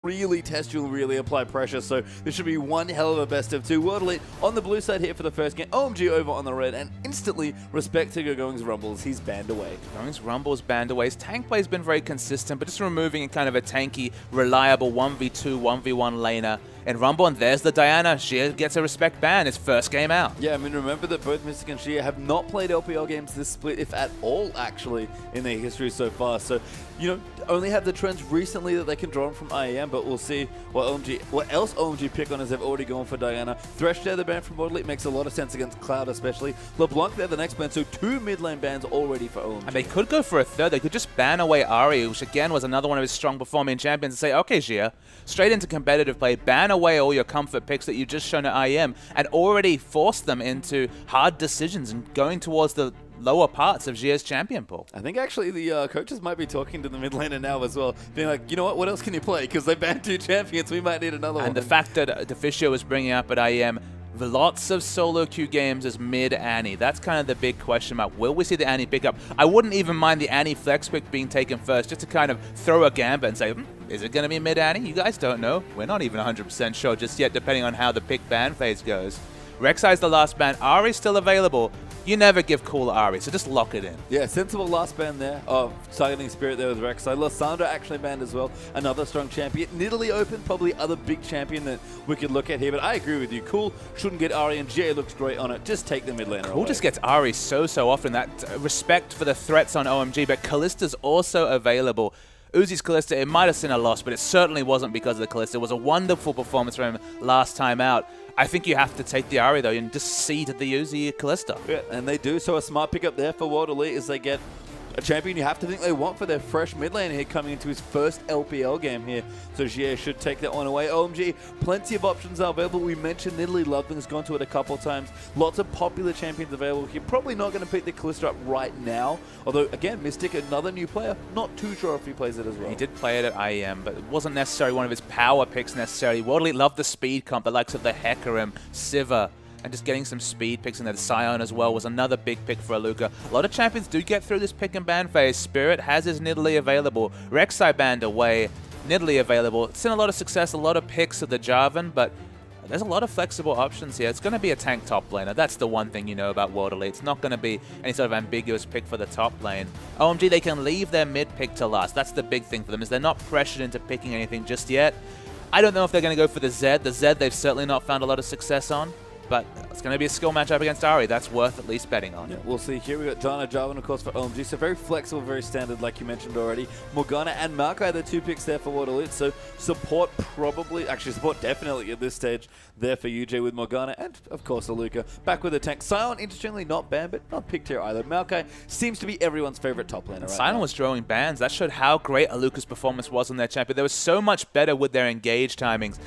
really test you, really apply pressure. So this should be one hell of a best of two. World Elite on the blue side here for the first game. OMG over on the red, and instantly respect to Gogoing's Rumbles. He's banned away. Gogoing's Rumbles banned away. His tank play's been very consistent, but just removing kind of a tanky, reliable 1v2, 1v1 laner in Rumble, and there's the Diana. Xia gets a respect ban, his first game out. Yeah, I mean, remember that both Mystic and Xia have not played LPL games this split, if at all, actually, in their history so far. So, you know, only have the trends recently that they can draw from IEM, but we'll see what else OMG pick on as they've already gone for Diana. Thresh there, the ban from World Elite, makes a lot of sense against Cloud especially. LeBlanc there, the next ban, so 2 mid lane bans already for OMG. And they could go for a third. They could just ban away Ahri, which again was another one of his strong performing champions, and say, okay, Xia, straight into competitive play, ban away all your comfort picks that you've just shown at IEM, and already force them into hard decisions and going towards the lower parts of Xia's champion pool. I think actually the coaches might be talking to the mid laner now as well, being like, you know what else can you play? Because they banned 2 champions, we might need another one. And the fact that Deficio was bringing up at IEM lots of solo queue games as mid Annie. That's kind of the big question mark. Will we see the Annie pick up? I wouldn't even mind the Annie flex pick being taken first, just to kind of throw a gambit and say, is it going to be mid Annie? You guys don't know. We're not even 100% sure just yet, depending on how the pick ban phase goes. Rek'Sai's the last ban. Ahri's still available. You never give cool Ahri, so just lock it in. Yeah, sensible last ban there. Oh, targeting Spirit there with Rek'Sai. Lysandra actually banned as well. Another strong champion. Nidalee open, probably other big champion that we could look at here, but I agree with you. Cool shouldn't get Ahri, and Jay looks great on it. Just take the mid laner Cool away. just gets Ahri so often. That respect for the threats on OMG, but Kallista's also available. Uzi's Kalista, it might have seen a loss, but it certainly wasn't because of the Kalista. It was a wonderful performance from him last time out. I think you have to take the Ahri, though, and just cede the Uzi Kalista. Yeah, and they do. So a smart pickup there for World Elite is they get a champion you have to think they want for their fresh mid laner here coming into his first LPL game here. So Xia should take that one away. OMG, plenty of options are available. We mentioned Nidalee Loveling's gone to it a couple times. Lots of popular champions available here. Probably not going to pick the Kalista up right now. Although, again, Mystic, another new player. Not too sure if he plays it as well. He did play it at IEM, but it wasn't necessarily one of his power picks necessarily. World Elite loved the speed comp, the likes of the Hecarim, Sivir, and just getting some speed picks in there. The Scion as well was another big pick for Aluka. A lot of champions do get through this pick and ban phase. Spirit has his Nidalee available. Rek'Sai banned away. Nidalee available. It's seen a lot of success, a lot of picks of the Jarvan, but there's a lot of flexible options here. It's going to be a tank top laner. That's the one thing you know about World Elite. It's not going to be any sort of ambiguous pick for the top lane. OMG, they can leave their mid pick to last. That's the big thing for them, is they're not pressured into picking anything just yet. I don't know if they're going to go for the Zed. The Zed they've certainly not found a lot of success on. But it's going to be a skill matchup against Ahri. That's worth at least betting on. Yeah, we'll see. Here we got Diana, Jarvan, of course, for OMG. So very flexible, very standard, like you mentioned already. Morgana and Maokai, the 2 picks there for World Elite. So support definitely at this stage there for UJ with Morgana. And, of course, Aluka. Back with the tank. Sion, interestingly, not banned, but not picked here either. Maokai seems to be everyone's favorite top laner right Sion now. was drawing bans. That showed how great Aluka's performance was on their champion. They were so much better with their engage timings.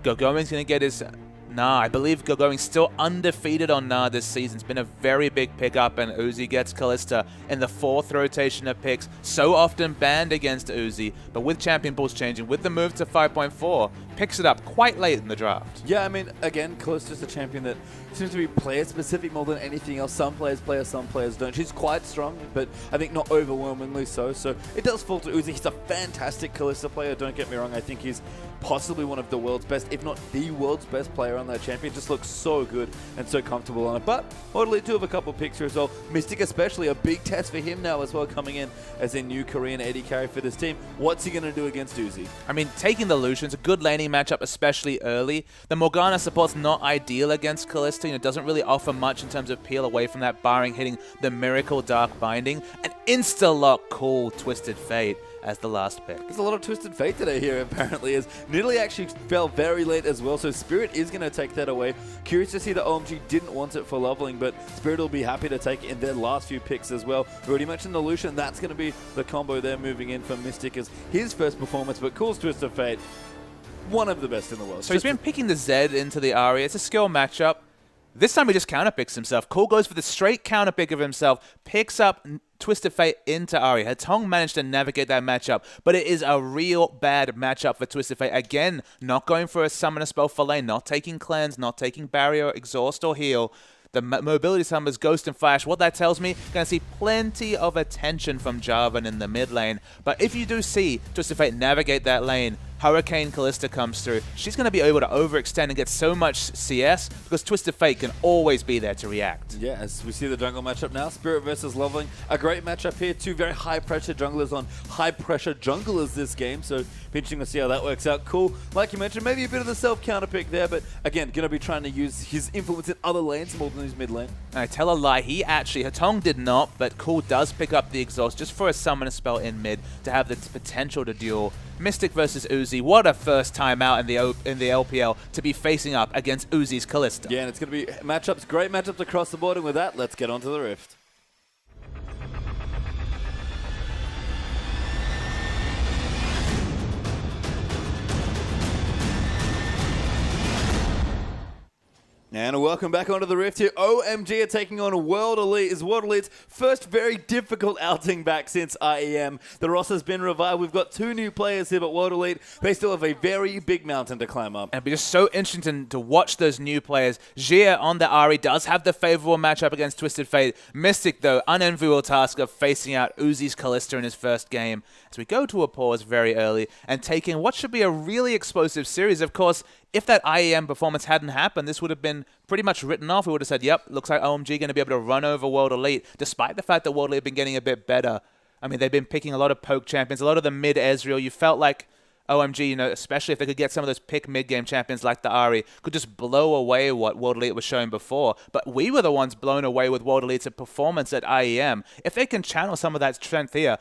Gogoing's going to get his Nah. I believe Gogoing's still undefeated on Nah this season. It's been a very big pickup, and Uzi gets Kalista in the 4th rotation of picks. So often banned against Uzi, but with champion pools changing, with the move to 5.4, picks it up quite late in the draft. Yeah, I mean, again, Kalista's a champion that seems to be player-specific more than anything else. Some players play her, some players don't. She's quite strong, but I think not overwhelmingly so. So it does fall to Uzi. He's a fantastic Kalista player, don't get me wrong. I think he's possibly one of the world's best, if not the world's best player on that champion. Just looks so good and so comfortable on it. But World Elite do have a couple of picks here as well. Mystic especially, a big test for him now as well, coming in as a new Korean AD carry for this team. What's he going to do against Uzi? I mean, taking the Lucian's a good laning matchup, especially early. The Morgana support's not ideal against Kalista. You know, doesn't really offer much in terms of peel away from that, barring hitting the Miracle Dark Binding. An insta-lock cool Twisted Fate as the last pick. There's a lot of Twisted Fate today here, apparently, as Nidalee actually fell very late as well, so Spirit is going to take that away. Curious to see that OMG didn't want it for leveling, but Spirit will be happy to take it in their last few picks as well. We already mentioned the Lucian. That's going to be the combo there moving in for Mystic as his first performance, but cool Twisted Fate, one of the best in the world. So he's been picking the Zed into the Ahri. It's a skill matchup. This time he just counterpicks himself. Cool goes for the straight counterpick of himself, picks up Twisted Fate into Ahri. Hatong managed to navigate that matchup, but it is a real bad matchup for Twisted Fate. Again, not going for a summoner spell for lane, not taking cleanse, not taking barrier, exhaust, or heal. The mobility summons Ghost and Flash. What that tells me, going to see plenty of attention from Jarvan in the mid lane. But if you do see Twisted Fate navigate that lane, Hurricane Callista comes through, she's going to be able to overextend and get so much CS because Twisted Fate can always be there to react. Yeah, as we see the jungle matchup now, Spirit versus Loveling. A great matchup here. Two very high-pressure junglers on high-pressure junglers this game, so be interesting to see how that works out. Cool. Like you mentioned, maybe a bit of the self-counter pick there, but again, going to be trying to use his influence in other lanes more than his mid lane. I tell a lie, Hatong did not, but Cool does pick up the exhaust just for a summoner spell in mid to have the potential to duel. Mystic versus Uzi, what a first time out in the LPL to be facing up against Uzi's Callista. Yeah, and it's going to be matchups, great matchups across the board, and with that, let's get on to the Rift. And welcome back onto the Rift here. OMG are taking on World Elite. Is World Elite's first very difficult outing back since IEM. The roster's been revived. We've got 2 new players here, but World Elite, they still have a very big mountain to climb up. And it'll be just so interesting to watch those new players. Jia on the Ahri does have the favorable matchup against Twisted Fate. Mystic, though, unenviable task of facing out Uzi's Callista in his first game. As we go to a pause very early and taking what should be a really explosive series. Of course, if that IEM performance hadn't happened, this would have been pretty much written off. We would have said, yep, looks like OMG going to be able to run over World Elite, despite the fact that World Elite have been getting a bit better. I mean, they've been picking a lot of poke champions, a lot of the mid-Ezreal. You felt like OMG, you know, especially if they could get some of those pick mid-game champions like the Ahri, could just blow away what World Elite was showing before. But we were the ones blown away with World Elite's performance at IEM. If they can channel some of that strength here,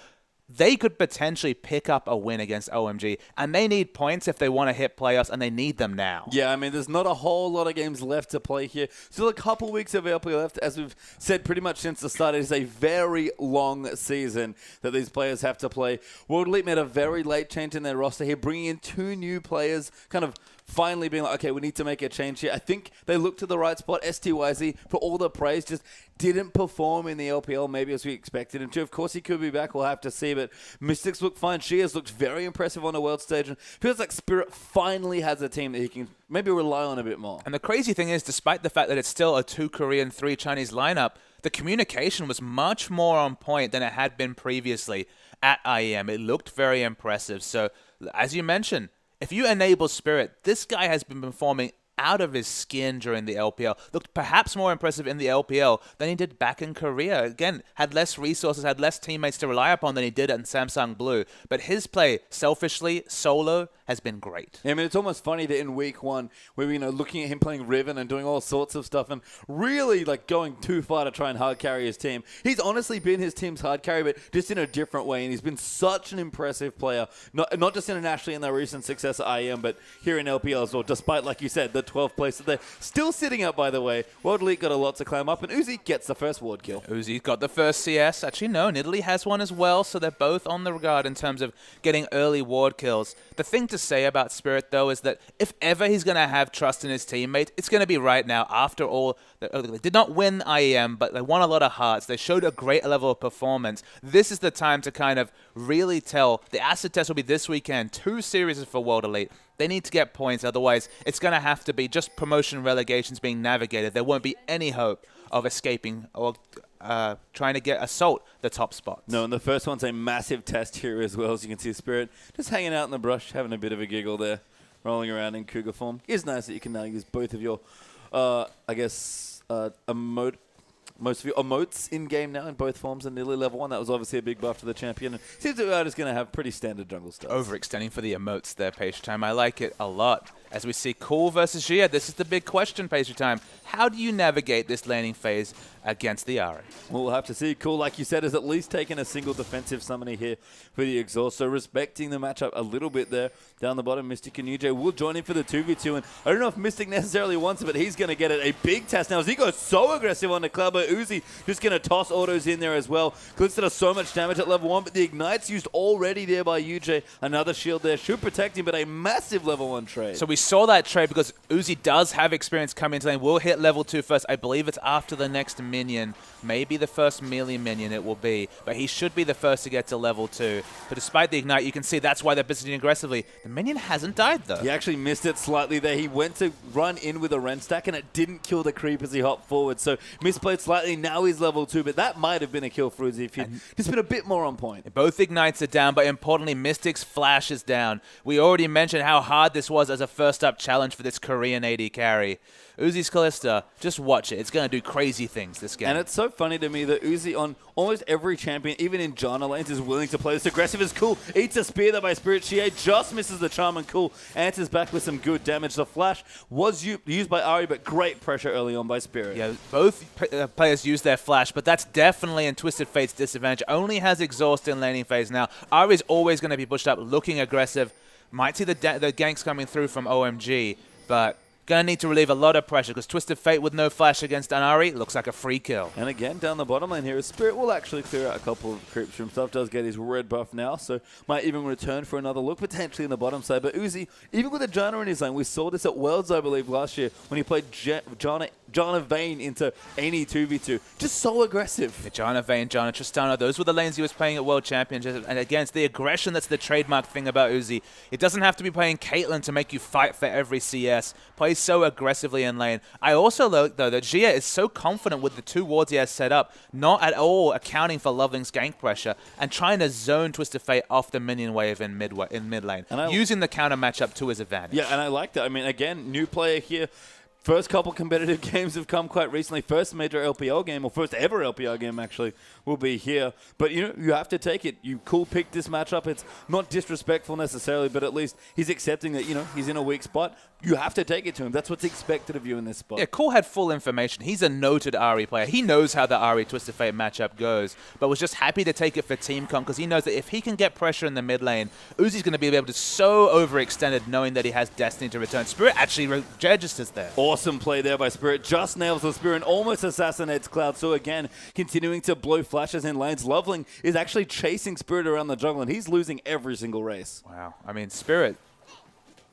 they could potentially pick up a win against OMG, and they need points if they want to hit playoffs, and they need them now. Yeah, I mean, there's not a whole lot of games left to play here. Still a couple weeks of LPL left. As we've said pretty much since the start, it is a very long season that these players have to play. World Elite made a very late change in their roster here, bringing in 2 new players, kind of finally being like, okay, we need to make a change here. I think they looked to the right spot. STYZ, for all the praise, just didn't perform in the LPL maybe as we expected him to. Of course, he could be back. We'll have to see. But Mystics look fine. Shia's looked very impressive on the world stage. And feels like Spirit finally has a team that he can maybe rely on a bit more. And the crazy thing is, despite the fact that it's still a 2 Korean, 3 Chinese lineup, the communication was much more on point than it had been previously at IEM. It looked very impressive. So, as you mentioned, if you enable Spirit, this guy has been performing out of his skin during the LPL. Looked perhaps more impressive in the LPL than he did back in Korea. Again, had less resources, had less teammates to rely upon than he did in Samsung Blue. But his play, selfishly, solo, has been great. Yeah, I mean, it's almost funny that in week 1, we were, you know, looking at him playing Riven and doing all sorts of stuff and really, like, going too far to try and hard carry his team. He's honestly been his team's hard carry, but just in a different way, and he's been such an impressive player, not just internationally in their recent success at IEM, but here in LPL as well, despite, like you said, the 12th place that they're still sitting at, by the way. World Elite got a lot to climb up, and Uzi gets the first ward kill. Uzi got the first CS. Actually, no, Nidalee has one as well, so they're both on the regard in terms of getting early ward kills. The thing to say about Spirit, though, is that if ever he's going to have trust in his teammate, it's going to be right now. After all, they did not win IEM, but they won a lot of hearts. They showed a great level of performance. This is the time to kind of really tell. The acid test will be this weekend. 2 series for World Elite. They need to get points, otherwise it's going to have to be just promotion relegations being navigated. There won't be any hope of escaping or trying to assault the top spots. No, and the first one's a massive test here as well. As you can see, Spirit just hanging out in the brush, having a bit of a giggle there, rolling around in Cougar form. It's nice that you can now use both of your, most of your emotes in-game now in both forms and nearly level 1. That was obviously a big buff to the champion. And seems that we are just going to have pretty standard jungle stuff. Overextending for the emotes there, Pastry Time. I like it a lot. As we see Cool versus Jia, this is the big question, Pastry Time. How do you navigate this laning phase against the Ahri? Well, we'll have to see. Cool, like you said, has at least taken a single defensive summoner here for the exhaust. So respecting the matchup a little bit there. Down the bottom, Mystic and UJ will join in for the 2v2. And I don't know if Mystic necessarily wants it, but he's going to get it. A big test now as he goes so aggressive on the Cloud, but Uzi just going to toss autos in there as well. Glitz does so much damage at level 1, but the Ignite's used already there by UJ. Another shield there should protect him, but a massive level 1 trade. So we saw that trade because Uzi does have experience coming into lane. Will hit level 2 first. I believe it's after the next minion, maybe the first melee minion it will be, but he should be the first to get to level 2. But despite the ignite, you can see that's why they're positioning aggressively. The minion hasn't died, though. He actually missed it slightly there. He went to run in with a Ren stack, and it didn't kill the creep as he hopped forward. So misplayed slightly. Now he's level 2, but that might have been a kill for Uzi if he'd just been a bit more on point. Both ignites are down, but importantly, Mystic's flash is down. We already mentioned how hard this was as a first-up challenge for this Korean AD carry. Uzi's Kalista, just watch it. It's going to do crazy things this game. And it's so funny to me that Uzi on almost every champion, even in Janna lanes, is willing to play this aggressive as Cool. Eats a spear there by Spirit. Xie just misses the charm, and Cool answers back with some good damage. The flash was used by Ari, but great pressure early on by Spirit. Yeah, both players use their flash, but that's definitely in Twisted Fate's disadvantage. Only has exhaust in laning phase now. Ari's always going to be pushed up, looking aggressive. Might see the ganks coming through from OMG, but going to need to relieve a lot of pressure because Twisted Fate with no flash against Anari looks like a free kill. And again, down the bottom lane here, Spirit will actually clear out a couple of creeps for himself. Does get his red buff now, so might even return for another look, potentially in the bottom side. But Uzi, even with a Janna in his lane, we saw this at Worlds, I believe, last year when he played Janna Vayne into any 2v2. Just so aggressive. Yeah, Janna Vayne, Janna Tristana, those were the lanes he was playing at World Championships. And again, it's the aggression that's the trademark thing about Uzi. It doesn't have to be playing Caitlyn to make you fight for every CS. Plays so aggressively in lane. I also like, though, that Xie is so confident with the 2 wards he has set up, not at all accounting for Loveling's gank pressure, and trying to zone Twisted Fate off the minion wave in mid lane, using the counter matchup to his advantage. Yeah, and I like that. I mean, again, new player here. First couple competitive games have come quite recently. First major LPL game, or first ever LPL game actually, will be here. But you have to take it. You picked this matchup. It's not disrespectful necessarily, but at least he's accepting that he's in a weak spot. You have to take it to him. That's what's expected of you in this spot. Yeah, Cool had full information. He's a noted Ari player. He knows how the Ari Twisted Fate matchup goes, but was just happy to take it for team comp because he knows that if he can get pressure in the mid lane, Uzi's going to be able to so overextended knowing that he has Destiny to return. Spirit actually registers there. Awesome play there by Spirit. Just nails the Spirit and almost assassinates Cloud. So again, continuing to blow flashes in lanes. Loveling is actually chasing Spirit around the jungle, and he's losing every single race. Wow. I mean, Spirit,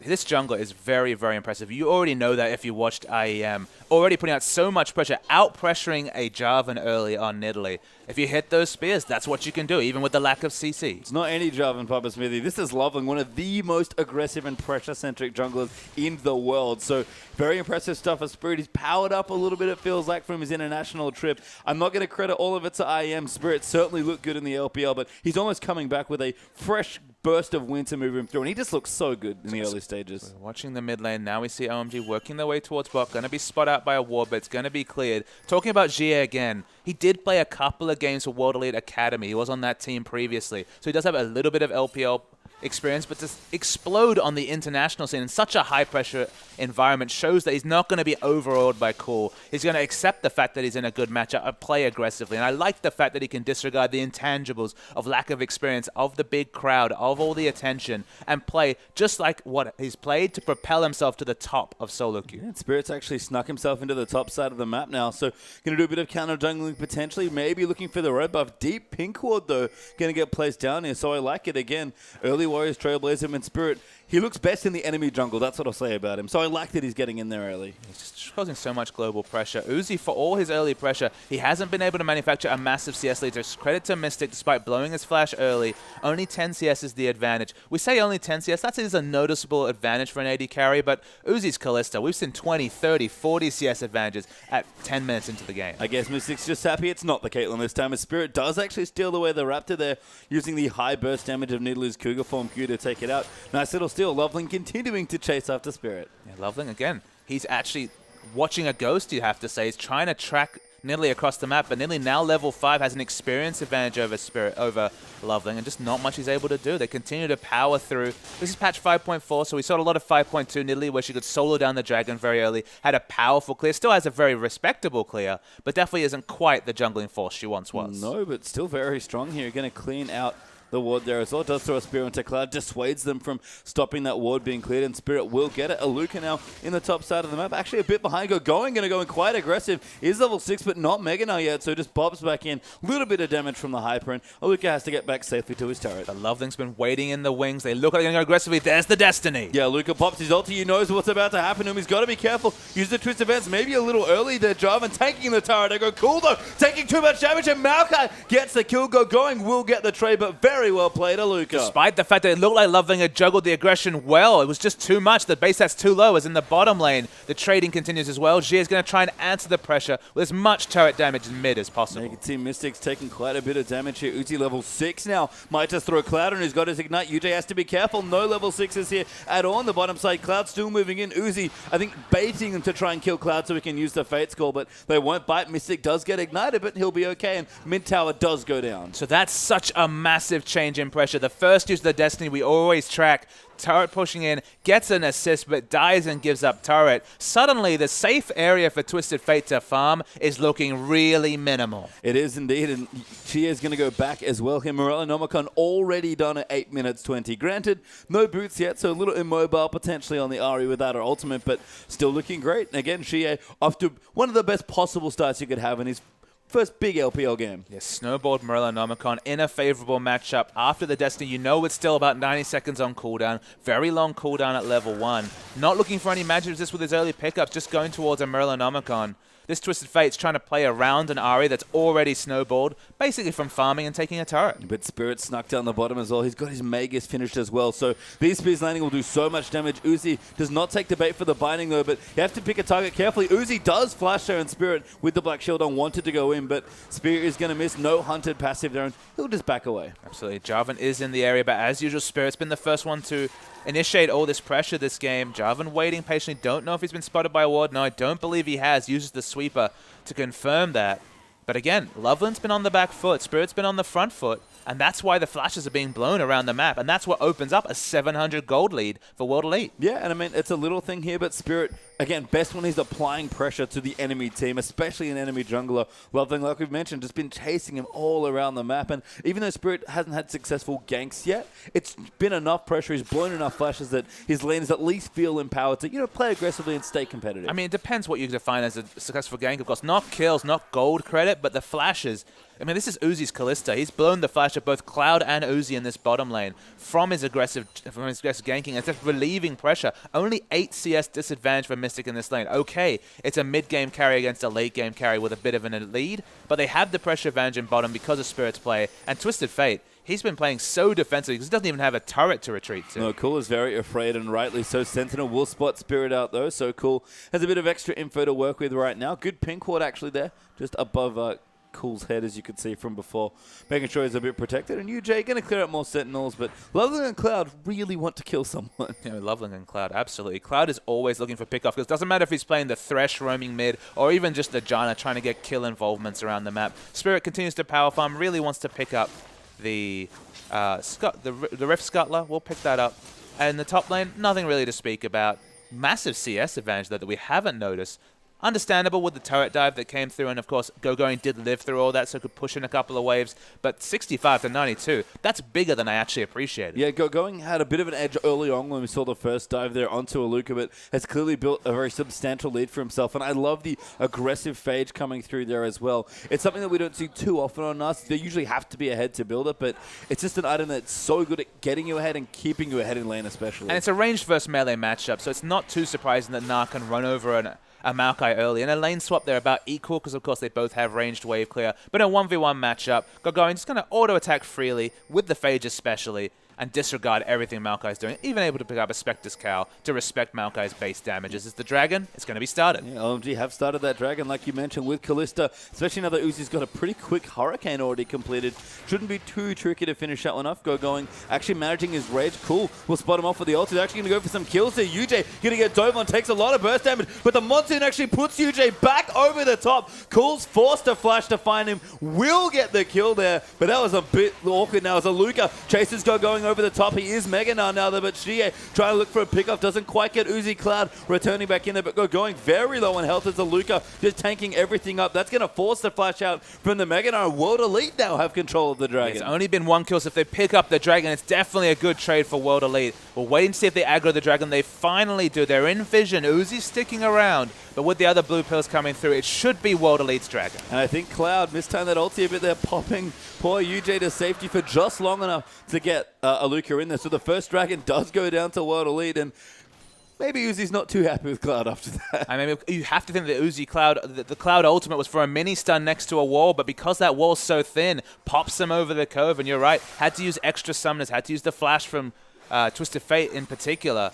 this jungler is very, very impressive. You already know that if you watched IEM. Already putting out so much pressure, out-pressuring a Jarvan early on Nidalee. If you hit those spears, that's what you can do, even with the lack of CC. It's not any Jarvan, Papa Smithy. This is Loveling, one of the most aggressive and pressure-centric junglers in the world. So very impressive stuff for Spirit. He's powered up a little bit, it feels like, from his international trip. I'm not going to credit all of it to IEM. Spirit certainly looked good in the LPL, but he's almost coming back with a fresh burst of wind to move him through, and he just looks so good in the early stages. We're watching the mid lane. Now we see OMG working their way towards bot. Going to be spot out by a ward, but it's going to be cleared. Talking about Xie again, he did play a couple of games for World Elite Academy. He was on that team previously, so he does have a little bit of LPL experience, but to explode on the international scene in such a high-pressure environment shows that he's not going to be overawed by Cool. He's going to accept the fact that he's in a good matchup and play aggressively. And I like the fact that he can disregard the intangibles of lack of experience, of the big crowd, of all the attention, and play just like what he's played to propel himself to the top of solo queue. Yeah, Spirit's actually snuck himself into the top side of the map now, so going to do a bit of counter jungling potentially, maybe looking for the red buff. Deep pink ward, though, going to get placed down here, so I like it again. Early Warriors Trailblazer and Spirit, he looks best in the enemy jungle. That's what I'll say about him. So I like that he's getting in there early. He's just causing so much global pressure. Uzi, for all his early pressure, he hasn't been able to manufacture a massive CS lead. So credit to Mystic, despite blowing his flash early. Only 10 CS is the advantage. We say only 10 CS. That is a noticeable advantage for an AD carry, but Uzi's Kalista, we've seen 20, 30, 40 CS advantages at 10 minutes into the game. I guess Mystic's just happy it's not the Caitlyn this time, as Spirit does actually steal away the Raptor there, using the high burst damage of Nidalee's Cougar form Q to take it out. Nice little steal. Loveling continuing to chase after Spirit. Yeah, Loveling, again, he's actually watching a ghost, you have to say. He's trying to track Nidalee across the map, but Nidalee now level 5 has an experience advantage over Spirit, over Loveling, and just not much he's able to do. They continue to power through. This is patch 5.4, so we saw a lot of 5.2 Nidalee where she could solo down the dragon very early, had a powerful clear, still has a very respectable clear, but definitely isn't quite the jungling force she once was. No, but still very strong here. Going to clean out the ward there as well. Does throw a spear into Cloud, dissuades them from stopping that ward being cleared, and Spirit will get it. Aluka now in the top side of the map, actually a bit behind, going quite aggressive. Is level 6, but not Mega now yet, so just bobs back in. Little bit of damage from the Hyper, and Aluka has to get back safely to his turret. The Loveling's been waiting in the wings. They look like they're going to go aggressively. There's the Destiny. Yeah, Aluka pops his ulti. He knows what's about to happen to him. He's got to be careful. Use the Twist Events maybe a little early there, Jarvan taking the turret. They go cool though, taking too much damage, and Maokai gets the kill. Going will get the trade, but very well played, Aluka. Despite the fact that it looked like Loveling had juggled the aggression well, it was just too much. The base stats too low, as in the bottom lane. The trading continues as well. Jia is going to try and answer the pressure with as much turret damage in mid as possible. You can see Mystic's taking quite a bit of damage here. Uzi level 6 now. Might just throw Cloud, and he's got his Ignite. UJ has to be careful. No level 6s here at all on the bottom side. Cloud still moving in. Uzi, I think, baiting them to try and kill Cloud so he can use the Fate Skull, but they won't bite. Mystic does get ignited, but he'll be okay, and mid tower does go down. So that's such a massive change in pressure. The first use of the Destiny we always track. Turret pushing in, gets an assist, but dies and gives up turret. Suddenly, the safe area for Twisted Fate to farm is looking really minimal. It is indeed, and Chia is going to go back as well here. Morello Nomicon already done at 8 minutes 20. Granted, no boots yet, so a little immobile potentially on the Ahri without her ultimate, but still looking great. And again, Chia, after one of the best possible starts you could have in his first big LPL game. Yes, snowballed Morello Nomicon in a favorable matchup. After the Destiny, you know it's still about 90 seconds on cooldown. Very long cooldown at level 1. Not looking for any magic resist with his early pickups, just going towards a Morello Nomicon. This Twisted Fate's trying to play around an Ahri that's already snowballed, basically from farming and taking a turret. But Spirit snuck down the bottom as well. He's got his Magus finished as well. So these spears landing will do so much damage. Uzi does not take the bait for the binding though, but you have to pick a target carefully. Uzi does flash there, and Spirit with the Black Shield on wanted to go in, but Spirit is going to miss. No hunted passive there, and he'll just back away. Absolutely. Jarvan is in the area, but as usual, Spirit's been the first one to initiate all this pressure this game. Jarvan waiting patiently. Don't know if he's been spotted by a ward. No, I don't believe he has. Uses the sweeper to confirm that. But again, Loveland's been on the back foot. Spirit's been on the front foot. And that's why the flashes are being blown around the map. And that's what opens up a 700 gold lead for World Elite. Yeah, and I mean, it's a little thing here, but Spirit, again, best when he's applying pressure to the enemy team, especially an enemy jungler. Loveling, like we've mentioned, just been chasing him all around the map. And even though Spirit hasn't had successful ganks yet, it's been enough pressure. He's blown enough flashes that his laners at least feel empowered to, play aggressively and stay competitive. I mean, it depends what you define as a successful gank. Of course, not kills, not gold credit, but the flashes. I mean, this is Uzi's Kalista. He's blown the flash of both Cloud and Uzi in this bottom lane from his aggressive ganking. It's just relieving pressure. Only 8 CS disadvantage for Mystic in this lane. Okay, it's a mid-game carry against a late-game carry with a bit of a lead, but they have the pressure advantage in bottom because of Spirit's play. And Twisted Fate, he's been playing so defensively because he doesn't even have a turret to retreat to. No, Cool is very afraid, and rightly so. Sentinel will spot Spirit out, though, so Cool has a bit of extra info to work with right now. Good pink ward, actually, there, just above Cool's head, as you could see from before, making sure he's a bit protected. And UJ going to clear up more Sentinels, but Loveling and Cloud really want to kill someone. Yeah, Loveling and Cloud, absolutely. Cloud is always looking for pickoff, because it doesn't matter if he's playing the Thresh roaming mid, or even just the Janna trying to get kill involvements around the map. Spirit continues to power farm, really wants to pick up the Rift Scuttler. We'll pick that up. And the top lane, nothing really to speak about. Massive CS advantage, though, that we haven't noticed. Understandable with the turret dive that came through, and of course, Gogoing did live through all that, so could push in a couple of waves. But 65 to 92, that's bigger than I actually appreciated. Yeah, Gogoing had a bit of an edge early on when we saw the first dive there onto Aluka, but has clearly built a very substantial lead for himself. And I love the aggressive phage coming through there as well. It's something that we don't see too often on us. They usually have to be ahead to build it, but it's just an item that's so good at getting you ahead and keeping you ahead in lane especially. And it's a ranged versus melee matchup, so it's not too surprising that Na can run over a Maokai early. And a lane swap, they're about equal because, of course, they both have ranged wave clear. But in a 1v1 matchup, Gogoing just going to auto-attack freely, with the Phage especially, and disregard everything Maokai's doing. Even able to pick up a Spectre's Cow to respect Maokai's base damages. Is the Dragon? It's going to be started. Yeah, OMG have started that Dragon, like you mentioned, with Kalista. Especially now that Uzi's got a pretty quick Hurricane already completed. Shouldn't be too tricky to finish that one off. Gogoing actually managing his rage. Cool. We'll spot him off with the ult. He's actually going to go for some kills there. UJ going to get dove on. Takes a lot of burst damage. But the Monsoon actually puts UJ back over the top. Cool's forced to flash to find him. Will get the kill there. But that was a bit awkward now as Aluka chases Gogoing going over the top. He is Mega now, though, but Xie trying to look for a pickoff. Doesn't quite get Uzi Cloud returning back in there, but going very low on health as Aluka just tanking everything up. That's going to force the flash out from the Mega Knight. World Elite now have control of the Dragon. It's only been 1 kill, so if they pick up the Dragon, it's definitely a good trade for World Elite. We'll wait and see if they aggro the Dragon. They finally do. They're in vision. Uzi's sticking around, but with the other blue pills coming through, it should be World Elite's Dragon. And I think Cloud mistimed that ulti a bit there, popping poor UJ to safety for just long enough to get Aluka in there. So the first Dragon does go down to World Elite, and maybe Uzi's not too happy with Cloud after that. I mean, you have to think that Uzi Cloud, the Cloud ultimate was for a mini stun next to a wall, but because that wall's so thin, pops them over the cove, and you're right, had to use extra summoners, had to use the flash from Twisted Fate in particular.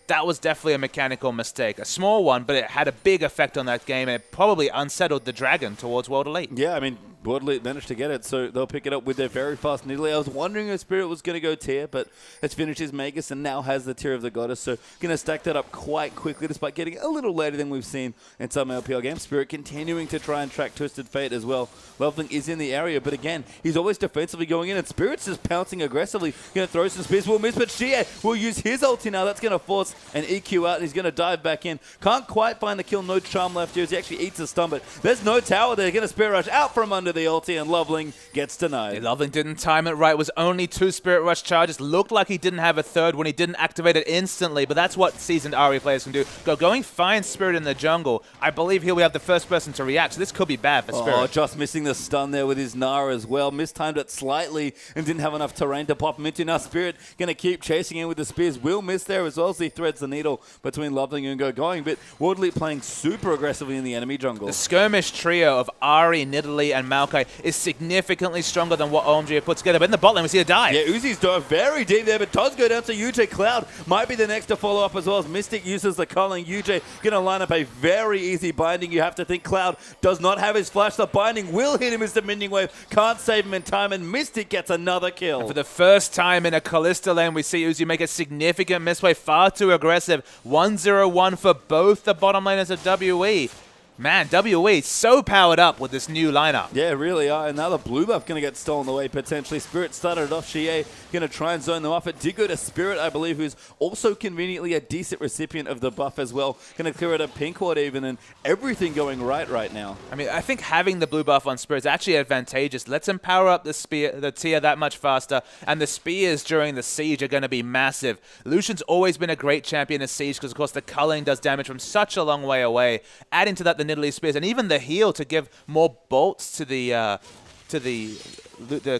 That was definitely a mechanical mistake. A small one, but it had a big effect on that game, and it probably unsettled the Dragon towards World Elite. Yeah, I mean, World Elite managed to get it, so they'll pick it up with their very fast Nidalee. I was wondering if Spirit was going to go tier, but it's finished his Magus and now has the tier of the Goddess, so going to stack that up quite quickly, despite getting a little later than we've seen in some LPL games. Spirit continuing to try and track Twisted Fate as well. Loveling is in the area, but again, he's always defensively going in, and Spirit's just pouncing aggressively. Going to throw some spears, will miss, but Xie will use his ulti now. That's going to force an EQ out, and he's going to dive back in. Can't quite find the kill, no charm left here as he actually eats a stun, but there's no tower there. Going to Spirit Rush out from under the ulti, and Loveling gets denied. Yeah, Loveling didn't time it right. Was only 2 Spirit Rush charges. Looked like he didn't have a third when he didn't activate it instantly, but that's what seasoned Ahri players can do. Going find Spirit in the jungle. I believe he'll have the first person to react, so this could be bad for Spirit. Oh, just missing the stun there with his Nara as well. Mistimed it slightly and didn't have enough terrain to pop him into. Now Spirit going to keep chasing in with the spears. Will miss there as well as he threads the needle between Loveling and going, but World Elite playing super aggressively in the enemy jungle. The skirmish trio of Ahri, Nidalee, and Maokai is significantly stronger than what OMG have put together. But in the bot lane, we see a dive. Yeah, Uzi's dove very deep there, but does go down to UJ. Cloud might be the next to follow up as well as Mystic uses the culling. UJ going to line up a very easy binding. You have to think Cloud does not have his flash. The binding will hit him as the minion wave. Can't save him in time, and Mystic gets another kill. And for the first time in a Kalista lane, we see Uzi make a significant misplay, far too aggressive. 1-0-1 for both the bottom laners of WE. Man, WE so powered up with this new lineup. Yeah, really are. And now the blue buff going to get stolen away potentially. Spirit started it off. Xie going to try and zone them off. It did go to Spirit, I believe, who's also conveniently a decent recipient of the buff as well. Going to clear it a pink ward even, and everything going right now. I mean, I think having the blue buff on Spirit is actually advantageous. Lets him power up the tier that much faster, and the spears during the siege are going to be massive. Lucian's always been a great champion in siege because, of course, the culling does damage from such a long way away. Adding to that the Nidalee spears and even the heal to give more bolts to the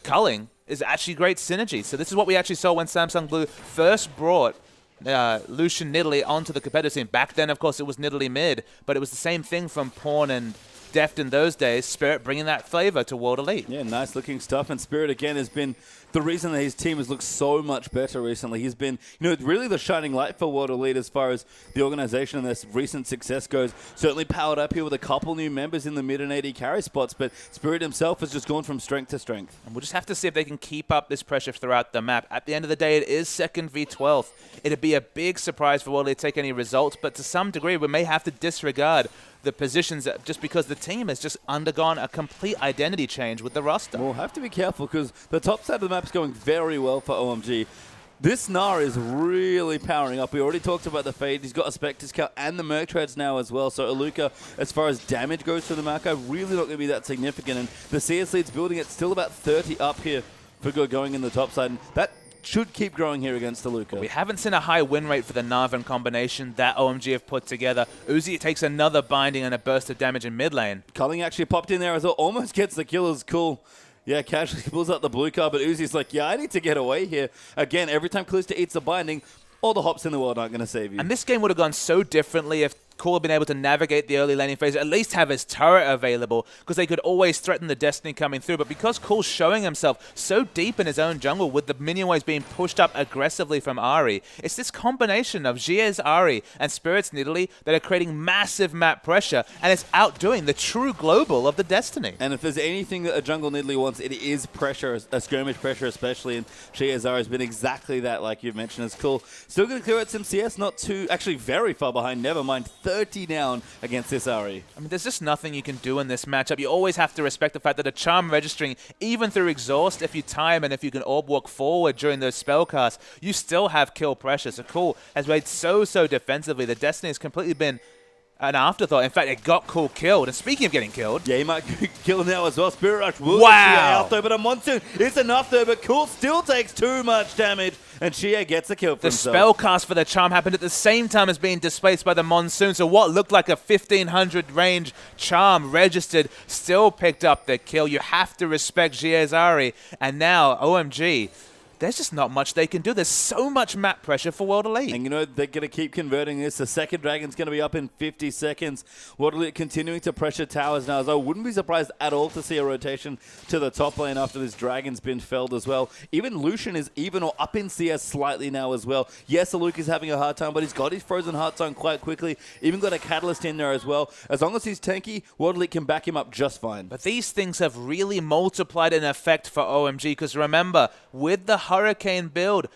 culling is actually great synergy. So this is what we actually saw when Samsung Blue first brought Lucian Nidalee onto the competitive scene. Back then, of course, it was Nidalee mid, but it was the same thing from Pawn and Deft in those days. Spirit bringing that flavor to World Elite. Yeah, nice looking stuff. And Spirit again has been the reason that his team has looked so much better recently. He's been, really the shining light for World Elite as far as the organization and their recent success goes. Certainly powered up here with a couple new members in the mid and AD carry spots, but Spirit himself has just gone from strength to strength. And we'll just have to see if they can keep up this pressure throughout the map. At the end of the day, it is 2nd v 12th. It'd be a big surprise for World Elite to take any results, but to some degree, we may have to disregard the positions just because the team has just undergone a complete identity change with the roster. We'll have to be careful because the top side of the map is going very well for OMG. This Gnar is really powering up. We already talked about the Fade. He's got a Spectre Scout and the Merc Treads now as well. So Aluka, as far as damage goes to the Maokai, really not going to be that significant. And the CS lead's building it still about 30 up here for going in the top side. And that should keep growing here against Aluka. We haven't seen a high win rate for the Narvan combination that OMG have put together. Uzi takes another binding and a burst of damage in mid lane. Culling actually popped in there as well. Almost gets the kill. Is cool. Yeah, casually pulls out the blue card, but Uzi's like, yeah, I need to get away here. Again, every time Kalista eats a binding, all the hops in the world aren't going to save you. And this game would have gone so differently if Cool had been able to navigate the early laning phase, at least have his turret available, because they could always threaten the Destiny coming through. But because Cool's showing himself so deep in his own jungle, with the minion waves being pushed up aggressively from Ahri, it's this combination of Xie's Ahri and Spirit's Nidalee that are creating massive map pressure, and it's outdoing the true global of the Destiny. And if there's anything that a jungle Nidalee wants, it is pressure, a skirmish pressure especially, and Xie's Ahri has been exactly that, like you've mentioned. It's cool. Still going to clear out some CS, not too, actually very far behind, never mind. 30 down against this Ari. I mean, there's just nothing you can do in this matchup. You always have to respect the fact that a charm registering, even through exhaust, if you time and if you can orb walk forward during those spell casts, you still have kill pressure. So Cool has played so defensively. The Destiny has completely been an afterthought. In fact, it got Cool killed. And speaking of getting killed... Yeah, he might get killed now as well. Spirit Rush will wow. get Shia out though, but a Monsoon is enough though, but Cool still takes too much damage, and Shia gets a kill for himself. The spell cast for the charm happened at the same time as being displaced by the Monsoon, so what looked like a 1500 range charm registered still picked up the kill. You have to respect Xia's Ari, and now OMG... there's just not much they can do. There's so much map pressure for World Elite. And you know, they're going to keep converting this. The second Dragon's going to be up in 50 seconds. World Elite continuing to pressure towers now. So I wouldn't be surprised at all to see a rotation to the top lane after this Dragon's been felled as well. Even Lucian is even or up in CS slightly now as well. Yes, Aluk is having a hard time, but he's got his Frozen Heart Zone quite quickly. Even got a Catalyst in there as well. As long as he's tanky, World Elite can back him up just fine. But these things have really multiplied in effect for OMG, because remember, with the Hurricane build,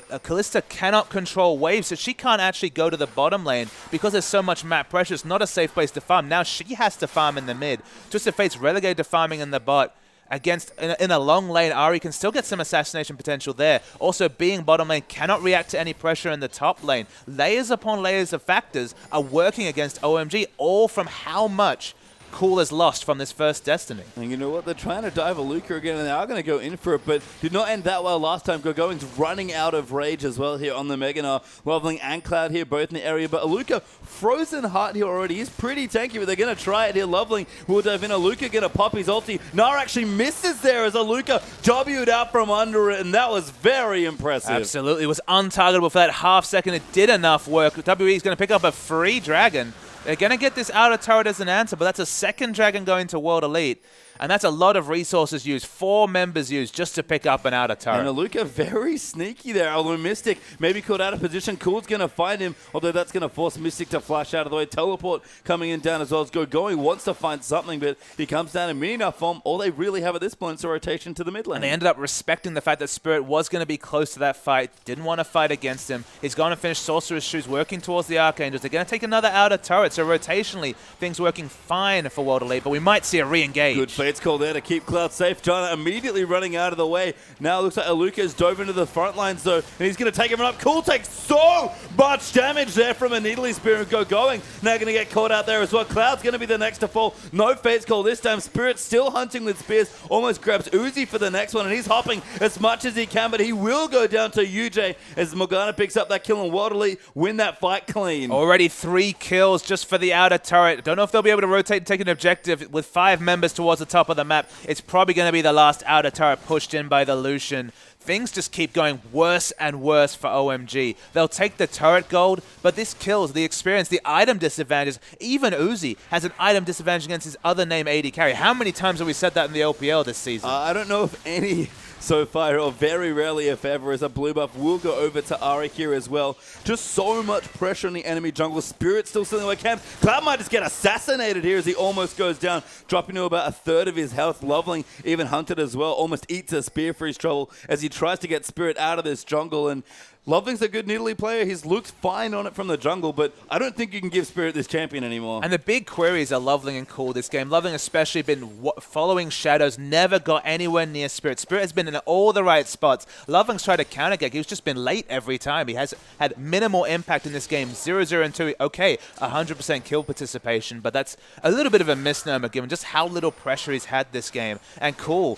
Kalista cannot control waves, so she can't actually go to the bottom lane because there's so much map pressure. It's not a safe place to farm. Now she has to farm in the mid. Twisted Fate's relegated to farming in the bot. Against in a long lane, Ari can still get some assassination potential there. Also, being bottom lane cannot react to any pressure in the top lane. Layers upon layers of factors are working against OMG, all from how much Cool has lost from this first Destiny. And you know what? They're trying to dive a Luca again, and they are going to go in for it, but did not end that well last time. Gogoing's running out of rage as well here on the Meganar. Leveling and Cloud here, both in the area, but Aluka, Frozen Heart here already is pretty tanky, but they're going to try it here. Leveling will dive in. Aluka going to pop his ulti. Nara actually misses there as Aluka W'd out from under it, and that was very impressive. Absolutely. It was untargetable for that half second. It did enough work. WE is going to pick up a free dragon. They're going to get this outer turret as an answer, but that's a second dragon going to World Elite. And that's a lot of resources used, 4 members used just to pick up an outer turret. And Aluka very sneaky there, although Mystic maybe caught out of position. Cool's going to find him, although that's going to force Mystic to flash out of the way. Teleport coming in down as well as Gogoing wants to find something, but he comes down in mini-enough form. All they really have at this point is a rotation to the mid lane. And they ended up respecting the fact that Spirit was going to be close to that fight, didn't want to fight against him. He's going to finish Sorcerer's Shoes, working towards the Archangels. They're going to take another outer turret, so rotationally, things working fine for World Elite, but we might see a re-engage. Good Fate's call there to keep Cloud safe. China immediately running out of the way. Now it looks like Aluka's dove into the front lines though, and he's going to take him up. Cool takes so much damage there from a Needly Spear and Gogoing. Now going to get caught out there as well. Cloud's going to be the next to fall. No Fate's call this time. Spirit still hunting with spears. Almost grabs Uzi for the next one, and he's hopping as much as he can, but he will go down to UJ as Morgana picks up that kill and World Elite win that fight clean. Already 3 kills just for the outer turret. Don't know if they'll be able to rotate and take an objective with 5 members towards the top of the map. It's probably going to be the last outer turret pushed in by the Lucian. Things just keep going worse and worse for OMG. They'll take the turret gold, but this kills the experience, the item disadvantages. Even Uzi has an item disadvantage against his other name AD carry. How many times have we said that in the LPL this season? I don't know if any so far, or very rarely if ever, as a blue buff will go over to Ari here as well. Just so much pressure on the enemy jungle. Spirit still stealing away camp. Cloud might just get assassinated here as he almost goes down, dropping to about 1/3 of his health. Leveling, even hunted as well, almost eats a spear for his trouble as he tries to get Spirit out of this jungle. And Loveling's a good Nidalee player. He's looked fine on it from the jungle, but I don't think you can give Spirit this champion anymore. And the big queries are Loveling and Cool this game. Loveling especially been following shadows, never got anywhere near Spirit. Spirit has been in all the right spots. Loveling's tried to counter-gag. He's just been late every time. He has had minimal impact in this game. 0-0 and 2. Okay, 100% kill participation, but that's a little bit of a misnomer given just how little pressure he's had this game. And Cool,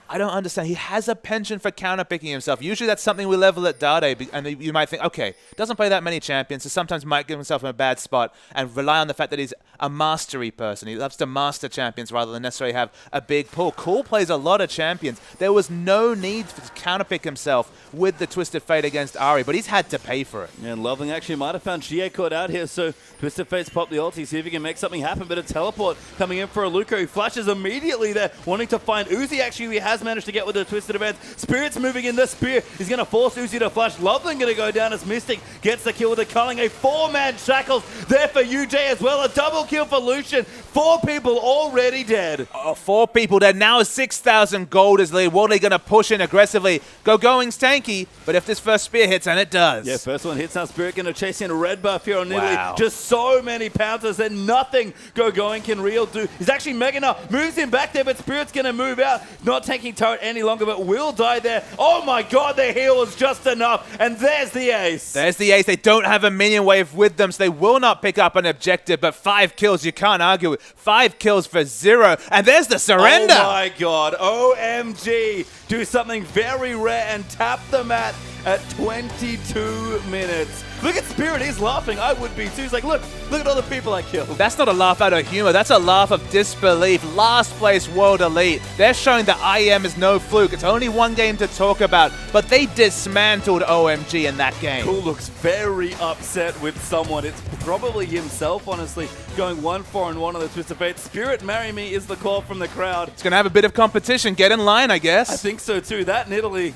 I don't understand. He has a penchant for counterpicking himself. Usually that's something we level at Dade, and you might think, okay, doesn't play that many champions, so sometimes might give himself in a bad spot and rely on the fact that he's a mastery person. He loves to master champions rather than necessarily have a big pull. Cool plays a lot of champions. There was no need to counterpick himself with the Twisted Fate against Ari, but he's had to pay for it. Yeah, and Loveling actually might have found Xie caught out here, so Twisted Fate's pop the ulti, see if he can make something happen, but a teleport coming in for Aluka, who flashes immediately there, wanting to find Uzi. Actually, he has has managed to get with the Twisted Events. Spirit's moving in the spear. He's going to force Uzi to flash. Loveland going to go down as Mystic gets the kill with the culling. A 4-man shackles there for UJ as well. A double kill for Lucian. 4 people already dead. 4 people dead. Now 6,000 gold is lead. World Elite going to push in aggressively. Going's tanky, but if this first spear hits, and it does. Yeah, first one hits now. Spirit going to chase in a red buff here on Italy. Wow. Just so many pouncers that nothing Going can real do. He's actually Megana moves him back there, but Spirit's going to move out. Not taking turret any longer, but will die there. Oh my god, the heal was just enough. And there's the ace. There's the ace. They don't have a minion wave with them, so they will not pick up an objective, but 5 kills, you can't argue with. 5 kills for 0. And there's the surrender. Oh my god. OMG. Do something very rare and tap the mat at 22 minutes. Look at Spirit, he's laughing. I would be too. He's like, look at all the people I killed. That's not a laugh out of humor. That's a laugh of disbelief. Last place World Elite. They're showing that IEM is no fluke. It's only one game to talk about, but they dismantled OMG in that game. Cool looks very upset with someone. It's probably himself, honestly, going 1-4-1 on the Twisted Fate. Spirit, marry me is the call from the crowd. It's going to have a bit of competition. Get in line, I guess. I think so too. That in Italy,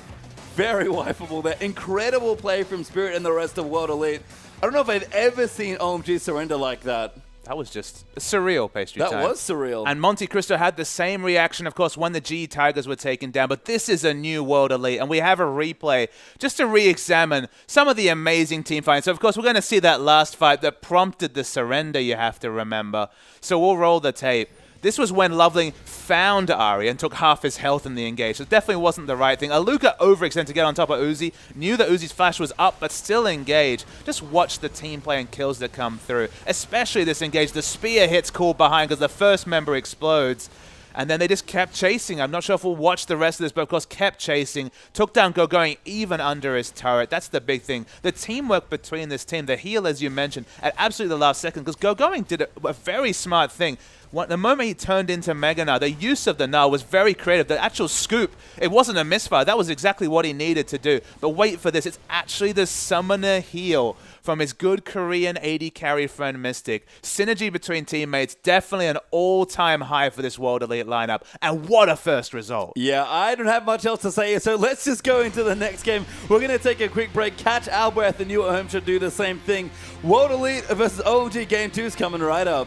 very wifeable there. Incredible play from Spirit and the rest of World Elite. I don't know if I've ever seen OMG surrender like that. That was just surreal, Pastry Time. That was surreal. And Monte Cristo had the same reaction, of course, when the GE Tigers were taken down. But this is a new World Elite, and we have a replay just to re-examine some of the amazing team fights. So, of course, we're going to see that last fight that prompted the surrender, you have to remember. So we'll roll the tape. This was when Loveling found Ari and took half his health in the engage. So it definitely wasn't the right thing. Aluka overextended to get on top of Uzi. Knew that Uzi's flash was up, but still engaged. Just watch the team play and kills that come through. Especially this engage. The spear hits cool behind because the first member explodes. And then they just kept chasing. I'm not sure if we'll watch the rest of this, but of course kept chasing. Took down Going even under his turret. That's the big thing. The teamwork between this team, the heal, as you mentioned, at absolutely the last second, because Going did a very smart thing. The moment he turned into Mega Gnar, the use of the Gnar was very creative. The actual scoop, it wasn't a misfire. That was exactly what he needed to do. But wait for this. It's actually the summoner heal from his good Korean AD carry friend Mystic. Synergy between teammates, definitely an all-time high for this World Elite lineup. And what a first result. Yeah, I don't have much else to say, so let's just go into the next game. We're going to take a quick break. Catch Albrecht and you at home should do the same thing. World Elite versus OMG Game 2 is coming right up.